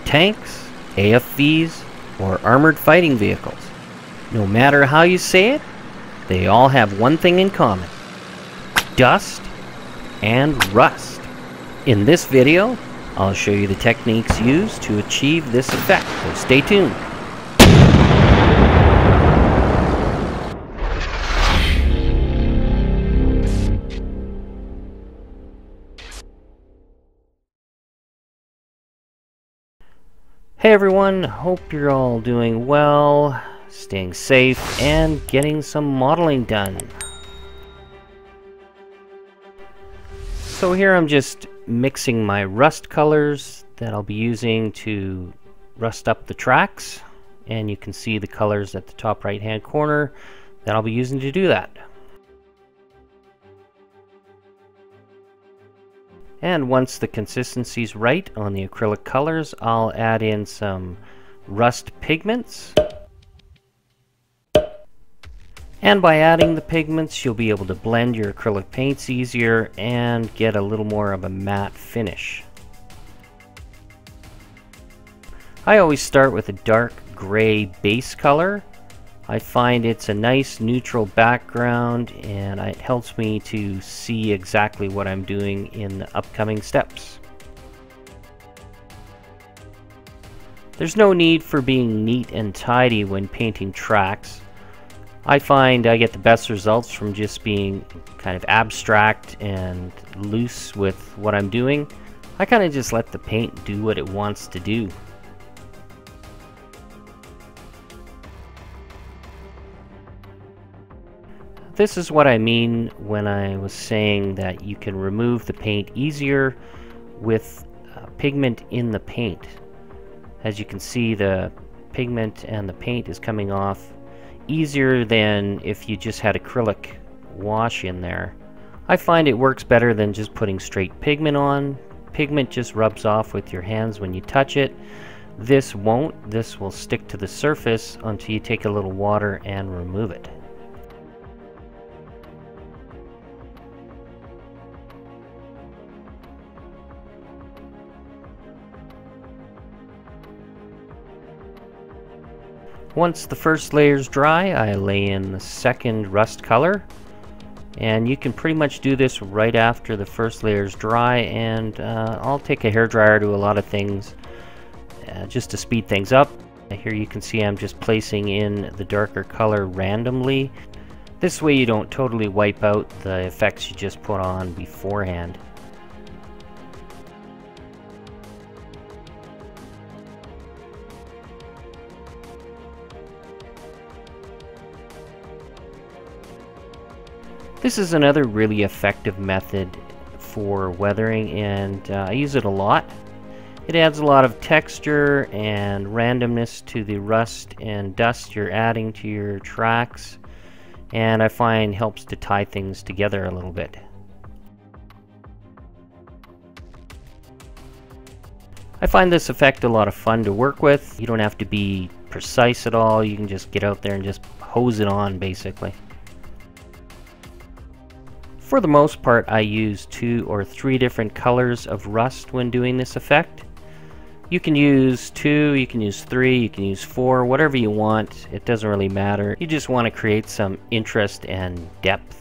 tanks, AFVs, or armored fighting vehicles. No matter how you say it, they all have one thing in common: dust and rust. In this video, I'll show you the techniques used to achieve this effect, so stay tuned. Hey everyone, hope you're all doing well, staying safe, and getting some modeling done. So here I'm just mixing my rust colors that I'll be using to rust up the tracks, and you can see the colors at the top right hand corner that I'll be using to do that. And once the consistency's right on the acrylic colors, I'll add in some rust pigments. And by adding the pigments, you'll be able to blend your acrylic paints easier and get a little more of a matte finish. I always start with a dark gray base color. I find it's a nice neutral background, and it helps me to see exactly what I'm doing in the upcoming steps. There's no need for being neat and tidy when painting tracks. I find I get the best results from just being kind of abstract and loose with what I'm doing. I kind of just let the paint do what it wants to do. This is what I mean when I was saying that you can remove the paint easier with pigment in the paint. As you can see, the pigment and the paint is coming off easier than if you just had acrylic wash in there. I find it works better than just putting straight pigment on. Pigment just rubs off with your hands when you touch it. This won't. This will stick to the surface until you take a little water and remove it. Once the first layer's dry, I lay in the second rust color, and you can pretty much do this right after the first layer's dry, and I'll take a hairdryer to a lot of things just to speed things up. Here you can see I'm just placing in the darker color randomly. This way you don't totally wipe out the effects you just put on beforehand. This is another really effective method for weathering, and I use it a lot. It adds a lot of texture and randomness to the rust and dust you're adding to your tracks, and I find helps to tie things together a little bit. I find this effect a lot of fun to work with. You don't have to be precise at all. You can just get out there and just hose it on, basically. For the most part, I use 2 or 3 different colors of rust when doing this effect. You can use 2, you can use 3, you can use 4, whatever you want. It doesn't really matter. You just want to create some interest and depth.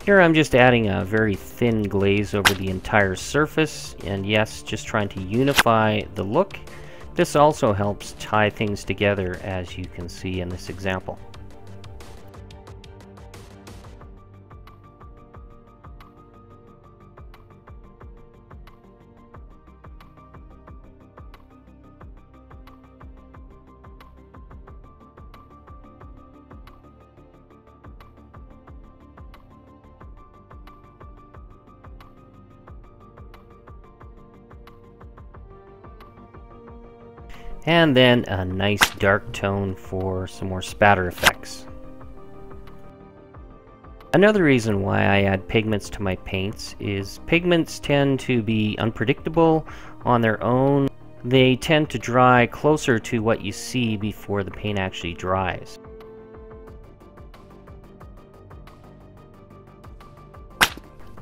Here I'm just adding a very thin glaze over the entire surface, and yes, just trying to unify the look. This also helps tie things together, as you can see in this example. And then a nice dark tone for some more spatter effects. Another reason why I add pigments to my paints is pigments tend to be unpredictable on their own. They tend to dry closer to what you see before the paint actually dries.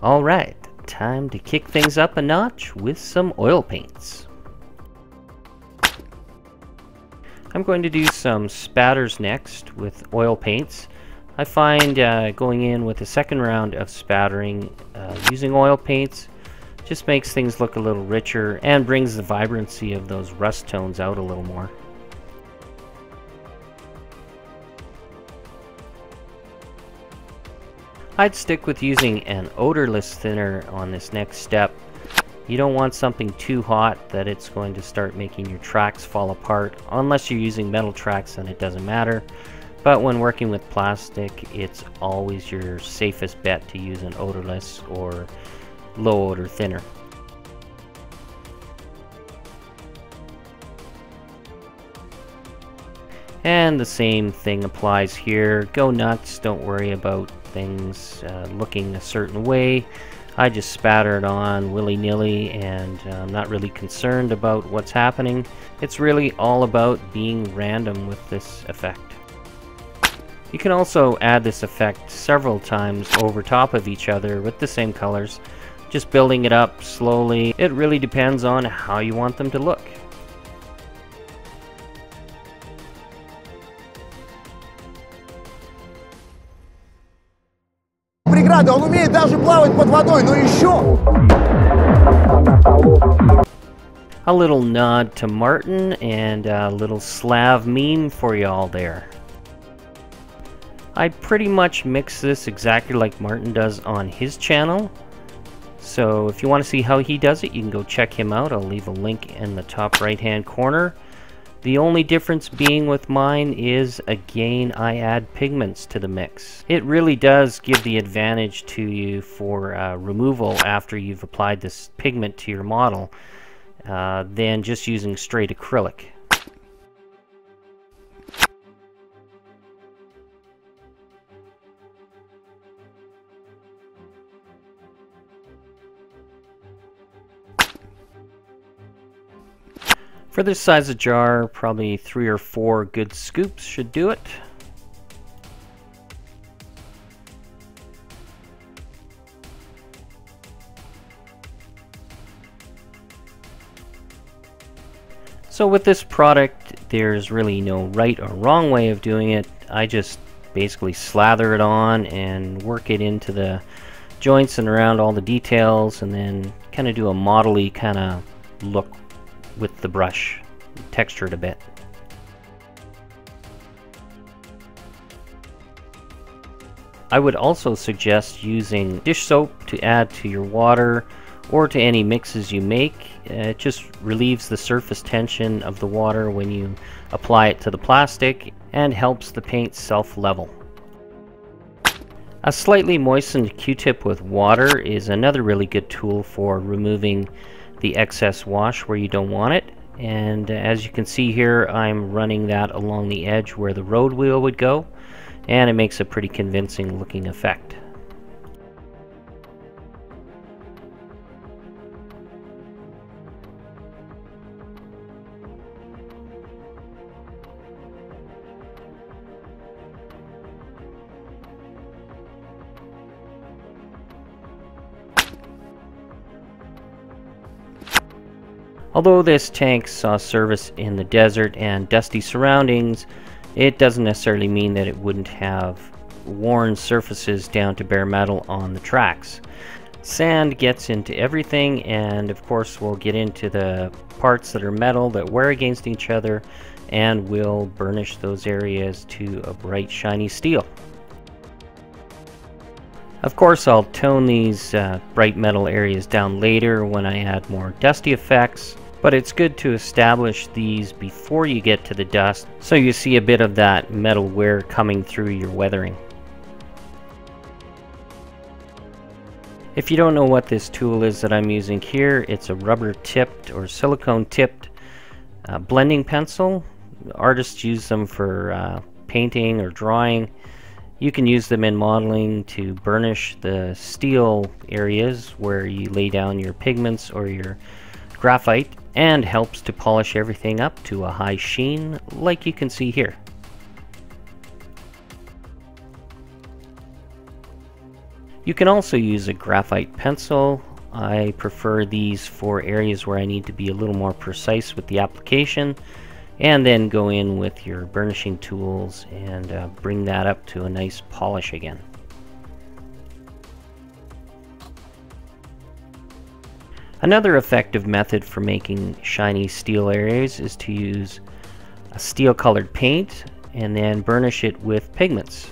Alright, time to kick things up a notch with some oil paints. I'm going to do some spatters next with oil paints. I find going in with a second round of spattering using oil paints just makes things look a little richer and brings the vibrancy of those rust tones out a little more. I'd stick with using an odorless thinner on this next step. You don't want something too hot that it's going to start making your tracks fall apart. Unless you're using metal tracks, then it doesn't matter. But when working with plastic, it's always your safest bet to use an odorless or low odor thinner. And the same thing applies here. Go nuts, don't worry about things looking a certain way. I just spatter it on willy-nilly, and I'm not really concerned about what's happening. It's really all about being random with this effect. You can also add this effect several times over top of each other with the same colors, just building it up slowly. It really depends on how you want them to look. Преграда, он умеет даже плавать под водой, но еще! A little nod to Martin and a little Slav meme for y'all there. I pretty much mix this exactly like Martin does on his channel. So if you want to see how he does it, you can go check him out. I'll leave a link in the top right hand corner. The only difference being with mine is, again, I add pigments to the mix. It really does give the advantage to you for removal after you've applied this pigment to your model than just using straight acrylic. For this size of jar, probably 3 or 4 good scoops should do it. So with this product, there's really no right or wrong way of doing it. I just basically slather it on and work it into the joints and around all the details, and then kind of do a model-y kind of look with the brush, texture it a bit. I would also suggest using dish soap to add to your water or to any mixes you make. It just relieves the surface tension of the water when you apply it to the plastic and helps the paint self-level. A slightly moistened Q-tip with water is another really good tool for removing the excess wash where you don't want it. And as you can see here, I'm running that along the edge where the road wheel would go, and it makes a pretty convincing looking effect. Although this tank saw service in the desert and dusty surroundings, it doesn't necessarily mean that it wouldn't have worn surfaces down to bare metal on the tracks. Sand gets into everything, and of course we'll get into the parts that are metal that wear against each other, and we'll burnish those areas to a bright shiny steel. Of course, I'll tone these bright metal areas down later when I add more dusty effects, but it's good to establish these before you get to the dust so you see a bit of that metal wear coming through your weathering. If you don't know what this tool is that I'm using here, it's a rubber tipped or silicone tipped blending pencil. Artists use them for painting or drawing. You can use them in modeling to burnish the steel areas where you lay down your pigments or your graphite, and helps to polish everything up to a high sheen like you can see here. You can also use a graphite pencil. I prefer these for areas where I need to be a little more precise with the application, and then go in with your burnishing tools and bring that up to a nice polish again. Another effective method for making shiny steel areas is to use a steel colored paint and then burnish it with pigments.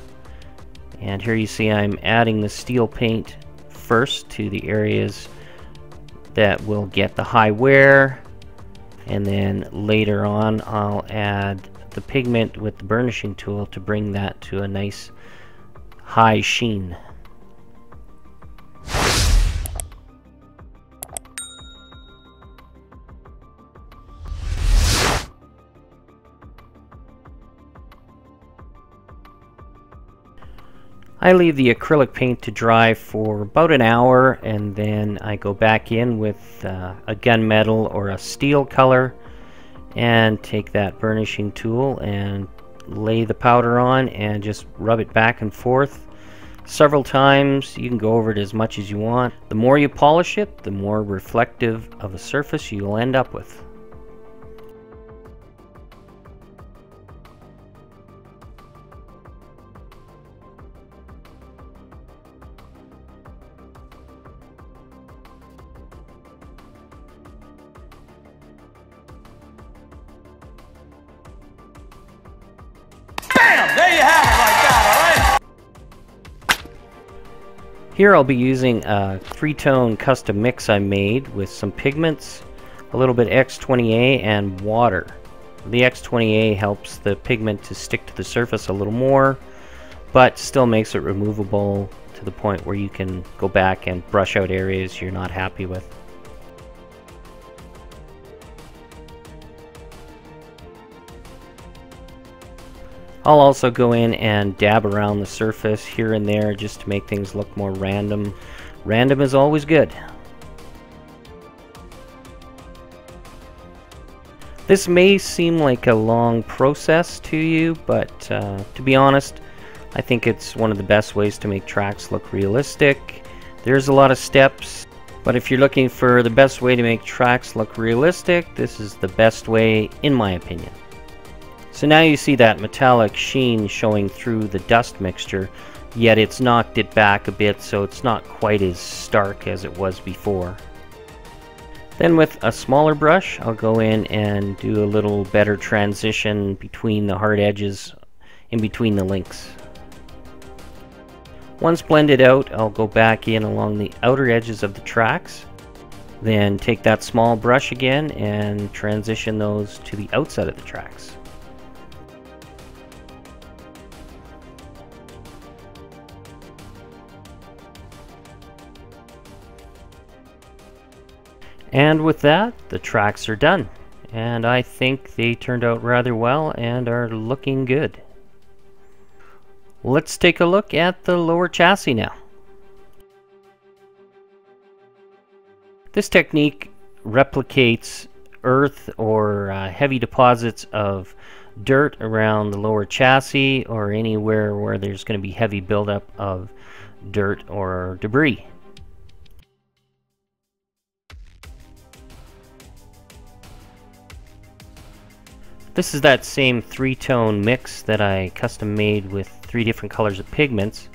And here you see I'm adding the steel paint first to the areas that will get the high wear, and then later on I'll add the pigment with the burnishing tool to bring that to a nice high sheen. I leave the acrylic paint to dry for about an hour, and then I go back in with a gunmetal or a steel color and take that burnishing tool and lay the powder on and just rub it back and forth several times. You can go over it as much as you want. The more you polish it, the more reflective of a surface you'll end up with. There you have it like that, alright? Here I'll be using a 3-tone custom mix I made with some pigments, a little bit X20A, and water. The X20A helps the pigment to stick to the surface a little more, but still makes it removable to the point where you can go back and brush out areas you're not happy with. I'll also go in and dab around the surface here and there just to make things look more random. Random is always good. This may seem like a long process to you, but to be honest, I think it's one of the best ways to make tracks look realistic. There's a lot of steps, but if you're looking for the best way to make tracks look realistic, this is the best way in my opinion. So now you see that metallic sheen showing through the dust mixture, yet it's knocked it back a bit so it's not quite as stark as it was before. Then with a smaller brush, I'll go in and do a little better transition between the hard edges, in between the links. Once blended out, I'll go back in along the outer edges of the tracks, then take that small brush again and transition those to the outside of the tracks. And with that, the tracks are done, and I think they turned out rather well and are looking good. Let's take a look at the lower chassis now. This technique replicates earth or heavy deposits of dirt around the lower chassis or anywhere where there's going to be heavy buildup of dirt or debris. This is that same 3-tone mix that I custom made with 3 different colors of pigments,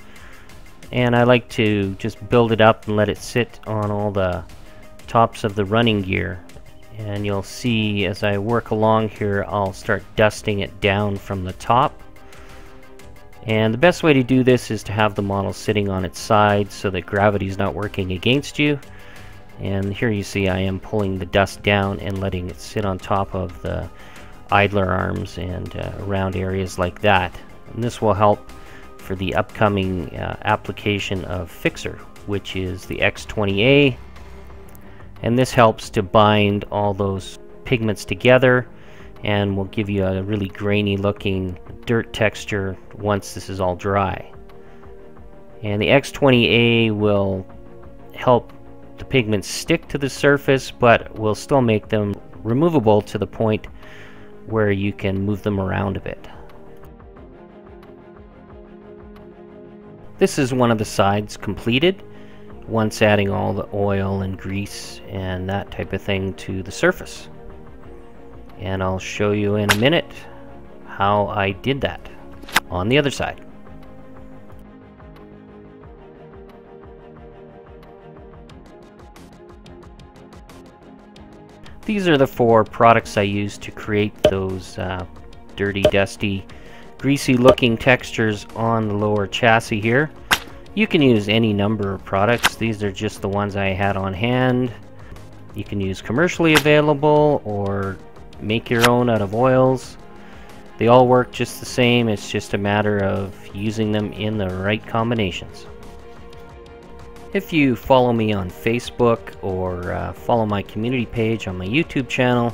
and I like to just build it up and let it sit on all the tops of the running gear. And you'll see as I work along here, I'll start dusting it down from the top. And the best way to do this is to have the model sitting on its side so that gravity is not working against you. And here you see I am pulling the dust down and letting it sit on top of the idler arms and around areas like that. And this will help for the upcoming application of Fixer, which is the X20A. And this helps to bind all those pigments together and will give you a really grainy looking dirt texture once this is all dry. And the X20A will help the pigments stick to the surface, but will still make them removable to the point where you can move them around a bit. This is one of the sides completed, once adding all the oil and grease and that type of thing to the surface. And I'll show you in a minute how I did that on the other side. These are the 4 products I used to create those dirty, dusty, greasy looking textures on the lower chassis here. You can use any number of products. These are just the ones I had on hand. You can use commercially available or make your own out of oils. They all work just the same. It's just a matter of using them in the right combinations. If you follow me on Facebook or follow my community page on my YouTube channel,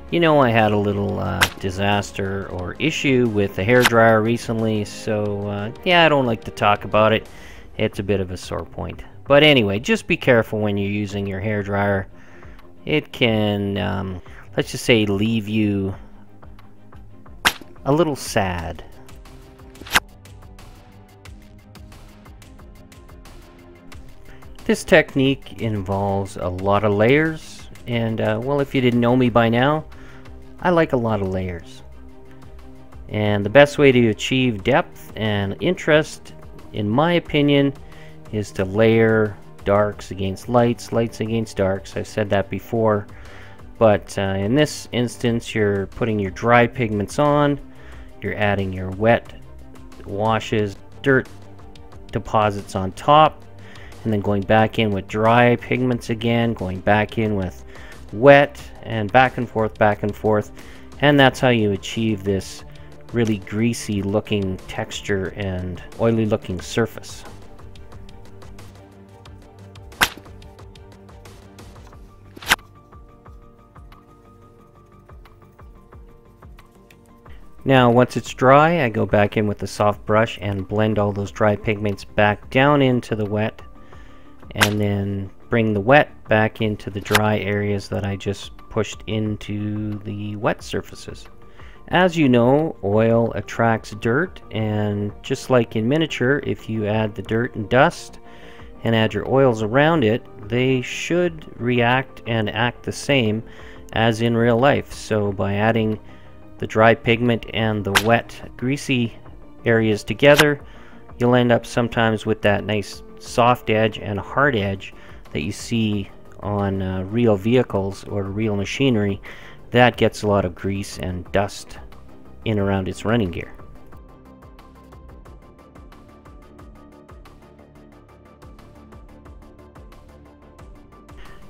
you know I had a little disaster or issue with the hairdryer recently, so yeah, I don't like to talk about it. It's a bit of a sore point. But anyway, just be careful when you're using your hairdryer. It can, let's just say, leave you a little sad. This technique involves a lot of layers, and well, if you didn't know me by now, I like a lot of layers. And the best way to achieve depth and interest, in my opinion, is to layer darks against lights, lights against darks. I've said that before, but in this instance, you're putting your dry pigments on, you're adding your wet washes, dirt deposits on top, and then going back in with dry pigments again, going back in with wet, and back and forth, and that's how you achieve this really greasy looking texture and oily looking surface. Now once it's dry, I go back in with a soft brush and blend all those dry pigments back down into the wet, and then bring the wet back into the dry areas that I just pushed into the wet surfaces. As you know, oil attracts dirt, and just like in miniature, if you add the dirt and dust and add your oils around it, they should react and act the same as in real life. So by adding the dry pigment and the wet greasy areas together, you'll end up sometimes with that nice soft edge and hard edge that you see on real vehicles or real machinery that gets a lot of grease and dust in around its running gear.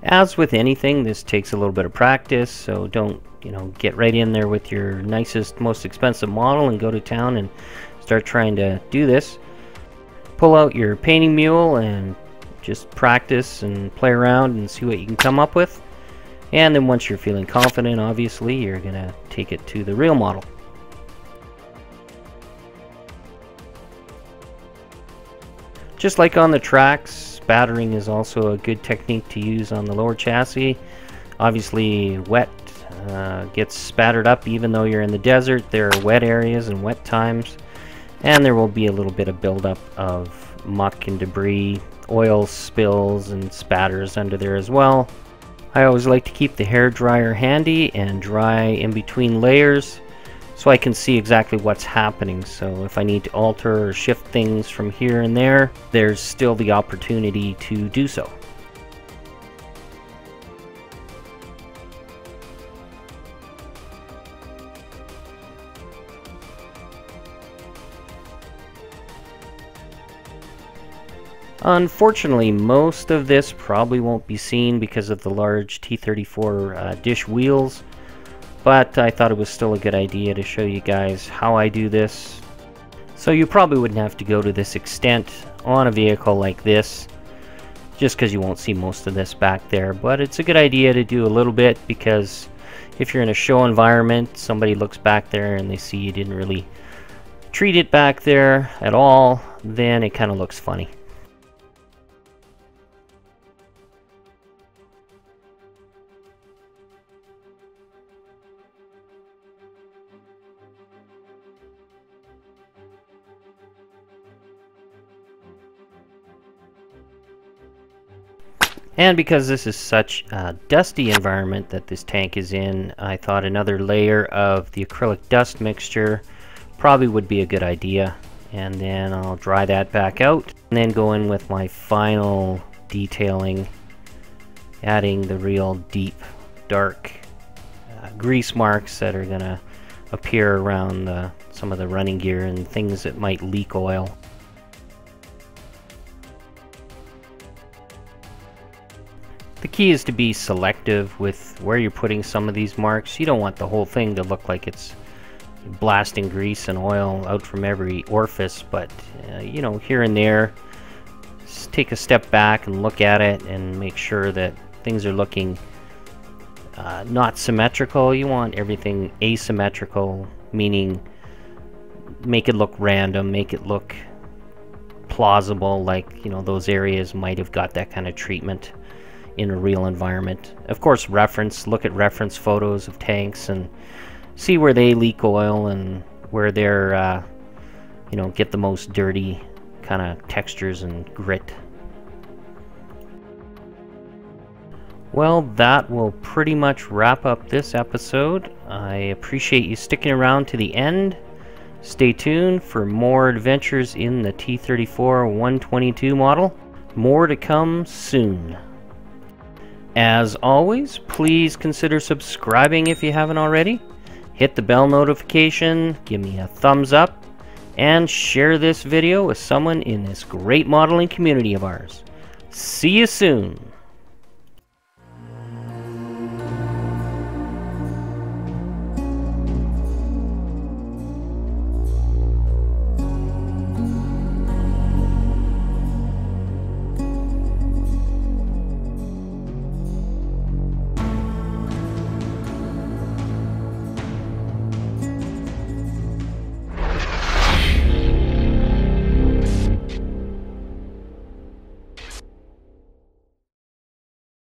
As with anything, this takes a little bit of practice, so don't, get right in there with your nicest, most expensive model and go to town and start trying to do this. Pull out your painting mule and just practice and play around and see what you can come up with. And then once you're feeling confident, obviously, you're going to take it to the real model. Just like on the tracks, spattering is also a good technique to use on the lower chassis. Obviously, wet gets spattered up even though you're in the desert. There are wet areas and wet times, and there will be a little bit of buildup of muck and debris, oil spills and spatters under there as well. I always like to keep the hair dryer handy and dry in between layers so I can see exactly what's happening. So if I need to alter or shift things from here and there, there's still the opportunity to do so. Unfortunately, most of this probably won't be seen because of the large T34 dish wheels, but I thought it was still a good idea to show you guys how I do this. So you probably wouldn't have to go to this extent on a vehicle like this, just because you won't see most of this back there, but it's a good idea to do a little bit, because if you're in a show environment, somebody looks back there and they see you didn't really treat it back there at all, then it kind of looks funny. And because this is such a dusty environment that this tank is in, I thought another layer of the acrylic dust mixture probably would be a good idea. And then I'll dry that back out and then go in with my final detailing, adding the real deep dark grease marks that are going to appear around some of the running gear and things that might leak oil. The key is to be selective with where you're putting some of these marks. You don't want the whole thing to look like it's blasting grease and oil out from every orifice, but you know, here and there, just take a step back and look at it and make sure that things are looking not symmetrical. You want everything asymmetrical, meaning make it look random, make it look plausible, like, you know, those areas might have got that kind of treatment in a real environment. Of course, look at reference photos of tanks and see where they leak oil and where they're you know, get the most dirty kind of textures and grit. Well, that will pretty much wrap up this episode. I appreciate you sticking around to the end. Stay tuned for more adventures in the T34-122 model. More to come soon. As always, please consider subscribing if you haven't already. Hit the bell notification, give me a thumbs up, and share this video with someone in this great modeling community of ours. See you soon!